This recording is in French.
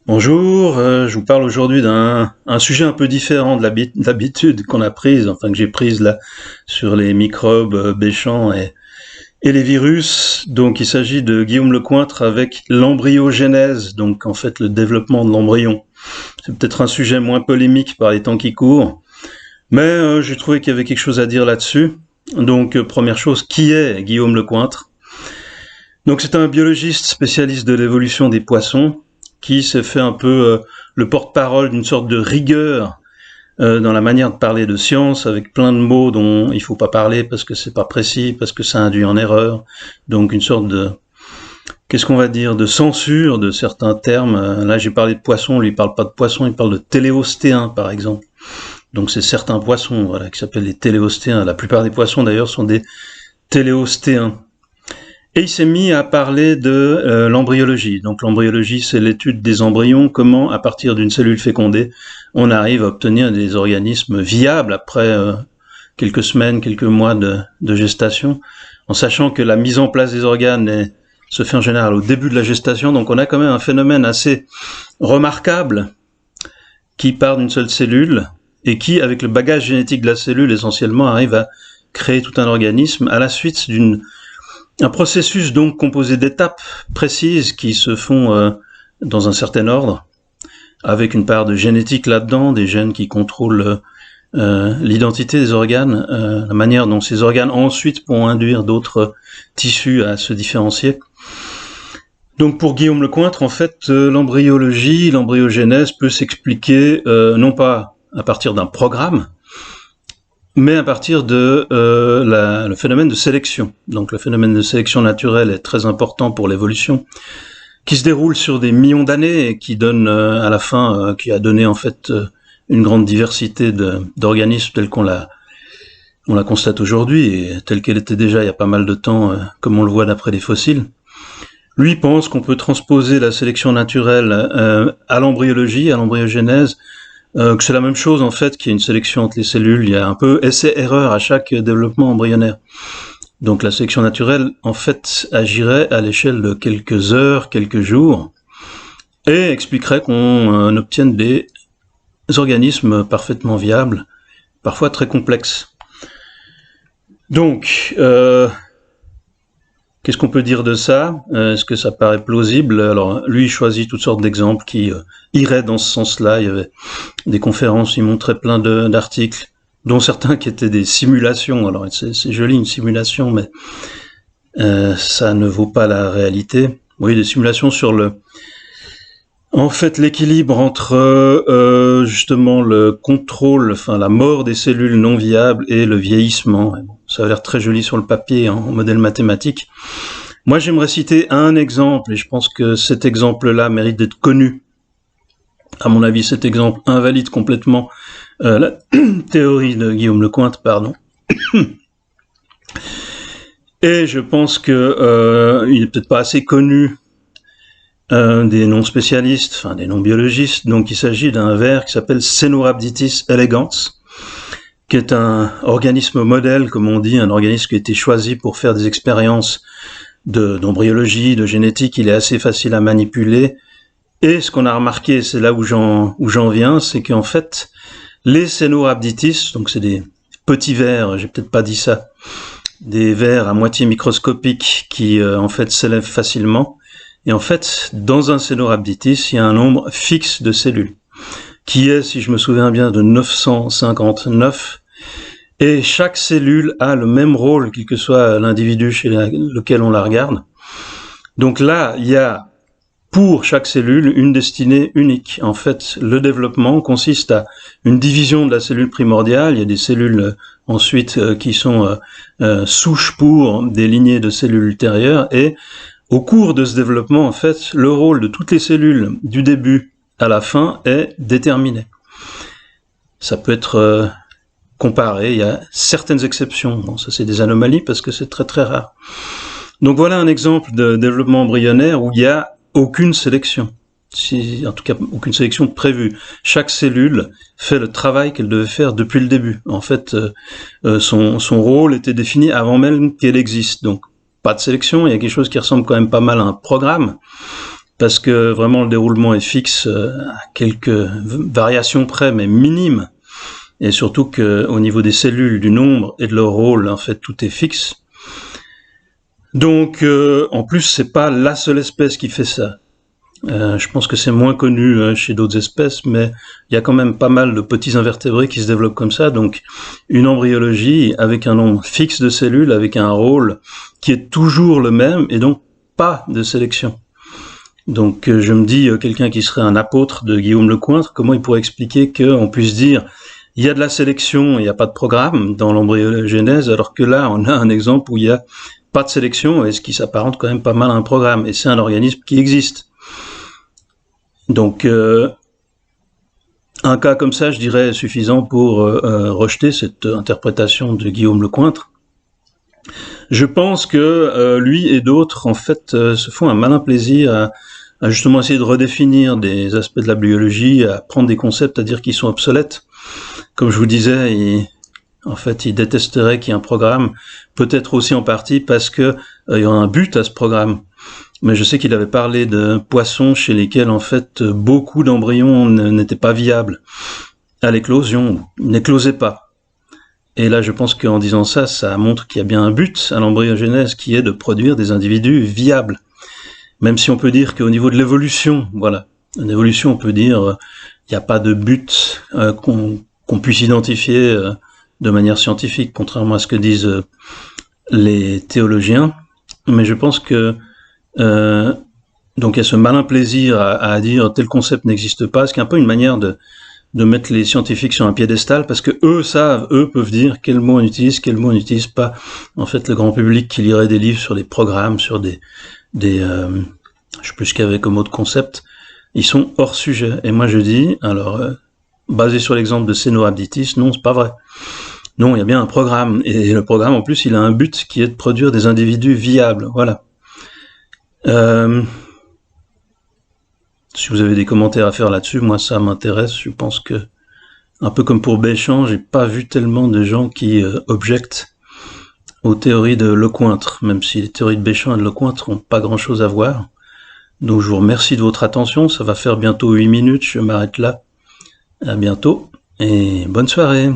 Bonjour, je vous parle aujourd'hui d'un sujet un peu différent de l'habitude qu'on a prise, enfin que j'ai prise là sur les microbes méchants et les virus. Donc il s'agit de Guillaume Lecointre avec l'embryogénèse, donc en fait le développement de l'embryon. C'est peut-être un sujet moins polémique par les temps qui courent, mais j'ai trouvé qu'il y avait quelque chose à dire là-dessus. Donc première chose, qui est Guillaume Lecointre? Donc c'est un biologiste spécialiste de l'évolution des poissons qui s'est fait un peu le porte-parole d'une sorte de rigueur dans la manière de parler de science, avec plein de mots dont il faut pas parler parce que c'est pas précis, parce que ça induit en erreur. Donc une sorte de, qu'est-ce qu'on va dire, de censure de certains termes. Là j'ai parlé de poissons, lui il parle pas de poissons, il parle de téléostéens par exemple. Donc c'est certains poissons, voilà, qui s'appellent les téléostéens. La plupart des poissons d'ailleurs sont des téléostéens. Et il s'est mis à parler de l'embryologie. Donc l'embryologie, c'est l'étude des embryons, comment, à partir d'une cellule fécondée, on arrive à obtenir des organismes viables après quelques semaines, quelques mois de gestation, en sachant que la mise en place des organes se fait en général au début de la gestation. Donc on a quand même un phénomène assez remarquable qui part d'une seule cellule et qui, avec le bagage génétique de la cellule, essentiellement, arrive à créer tout un organisme à la suite un processus donc composé d'étapes précises qui se font dans un certain ordre, avec une part de génétique là-dedans, des gènes qui contrôlent l'identité des organes, la manière dont ces organes ensuite pourront induire d'autres tissus à se différencier. Donc pour Guillaume Lecointre, en fait, l'embryologie, l'embryogénèse peut s'expliquer non pas à partir d'un programme, mais à partir de le phénomène de sélection. Donc le phénomène de sélection naturelle est très important pour l'évolution, qui se déroule sur des millions d'années et qui donne à la fin, qui a donné en fait une grande diversité d'organismes tels qu'on la constate aujourd'hui et telle qu'elle était déjà il y a pas mal de temps, comme on le voit d'après les fossiles. Lui pense qu'on peut transposer la sélection naturelle à l'embryologie, à l'embryogénèse, que c'est la même chose en fait qu'il y a une sélection entre les cellules, il y a un peu essai-erreur à chaque développement embryonnaire. Donc la sélection naturelle en fait agirait à l'échelle de quelques heures, quelques jours, et expliquerait qu'on obtienne des organismes parfaitement viables, parfois très complexes. Donc, qu'est-ce qu'on peut dire de ça? Est-ce que ça paraît plausible? Alors, lui, il choisit toutes sortes d'exemples qui iraient dans ce sens-là. Il y avait des conférences, il montrait plein d'articles, dont certains qui étaient des simulations. Alors, c'est joli, une simulation, mais ça ne vaut pas la réalité. Oui, des simulations sur en fait, l'équilibre entre justement le contrôle, enfin la mort des cellules non viables et le vieillissement. Bon, ça a l'air très joli sur le papier, hein, en modèle mathématique. Moi, j'aimerais citer un exemple, et je pense que cet exemple-là mérite d'être connu. À mon avis, cet exemple invalide complètement la théorie de Guillaume Lecointre, pardon. Et je pense que il est peut-être pas assez connu des non-spécialistes, enfin des non-biologistes. Donc il s'agit d'un ver qui s'appelle Caenorhabditis elegans, qui est un organisme modèle, comme on dit, un organisme qui a été choisi pour faire des expériences d'embryologie, de génétique. Il est assez facile à manipuler. Et ce qu'on a remarqué, c'est là où j'en viens, c'est qu'en fait, les Caenorhabditis, donc c'est des petits vers, j'ai peut-être pas dit ça, des vers à moitié microscopiques qui en fait s'élèvent facilement. Et en fait, dans un Caenorhabditis, il y a un nombre fixe de cellules, qui est, si je me souviens bien, de 959. Et chaque cellule a le même rôle, quel que soit l'individu chez lequel on la regarde. Donc là, il y a pour chaque cellule une destinée unique. En fait, le développement consiste à une division de la cellule primordiale. Il y a des cellules ensuite qui sont souches pour des lignées de cellules ultérieures, et au cours de ce développement, en fait, le rôle de toutes les cellules du début à la fin est déterminé. Ça peut être comparé, il y a certaines exceptions. Bon, ça c'est des anomalies parce que c'est très très rare. Donc voilà un exemple de développement embryonnaire où il n'y a aucune sélection. En tout cas, aucune sélection prévue. Chaque cellule fait le travail qu'elle devait faire depuis le début. En fait, son rôle était défini avant même qu'elle existe. Donc, pas de sélection, il y a quelque chose qui ressemble quand même pas mal à un programme, parce que vraiment le déroulement est fixe à quelques variations près, mais minimes. Et surtout qu'au niveau des cellules, du nombre et de leur rôle, en fait, tout est fixe. Donc, en plus, c'est pas la seule espèce qui fait ça. Je pense que c'est moins connu chez d'autres espèces, mais il y a quand même pas mal de petits invertébrés qui se développent comme ça. Donc, une embryologie avec un nombre fixe de cellules, avec un rôle qui est toujours le même, et donc pas de sélection. Donc, je me dis, quelqu'un qui serait un apôtre de Guillaume Lecointre, comment il pourrait expliquer qu'on puisse dire il y a de la sélection, il n'y a pas de programme dans l'embryogenèse, alors que là, on a un exemple où il n'y a pas de sélection, et ce qui s'apparente quand même pas mal à un programme, et c'est un organisme qui existe. Donc, un cas comme ça, je dirais, est suffisant pour rejeter cette interprétation de Guillaume Lecointre. Je pense que lui et d'autres, en fait, se font un malin plaisir à justement essayer de redéfinir des aspects de la biologie, à prendre des concepts, à dire qu'ils sont obsolètes. Comme je vous disais, il détesterait qu'il y ait un programme, peut-être aussi en partie parce que il y a un but à ce programme. Mais je sais qu'il avait parlé de poissons chez lesquels, en fait, beaucoup d'embryons n'étaient pas viables à l'éclosion, n'éclosaient pas. Et là, je pense qu'en disant ça, ça montre qu'il y a bien un but à l'embryogenèse qui est de produire des individus viables. Même si on peut dire qu'au niveau de l'évolution, voilà, en évolution, on peut dire il n'y a pas de but qu'on puisse identifier de manière scientifique, contrairement à ce que disent les théologiens. Mais je pense que donc il y a ce malin plaisir à dire tel concept n'existe pas, ce qui est un peu une manière de mettre les scientifiques sur un piédestal, parce que eux peuvent dire quel mot on utilise, quel mot on n'utilise pas. En fait, le grand public qui lirait des livres sur des programmes, sur je sais plus ce qu'il y avait comme autre concept, ils sont hors sujet. Et moi je dis, alors, basé sur l'exemple de Seno Abditis, non, c'est pas vrai. Non, il y a bien un programme, et le programme, en plus, il a un but qui est de produire des individus viables, voilà. Si vous avez des commentaires à faire là-dessus, moi ça m'intéresse. Je pense que, un peu comme pour Béchamp, j'ai pas vu tellement de gens qui objectent aux théories de Lecointre, même si les théories de Béchamp et de Lecointre n'ont pas grand-chose à voir. Donc je vous remercie de votre attention, ça va faire bientôt 8 minutes, je m'arrête là. À bientôt, et bonne soirée.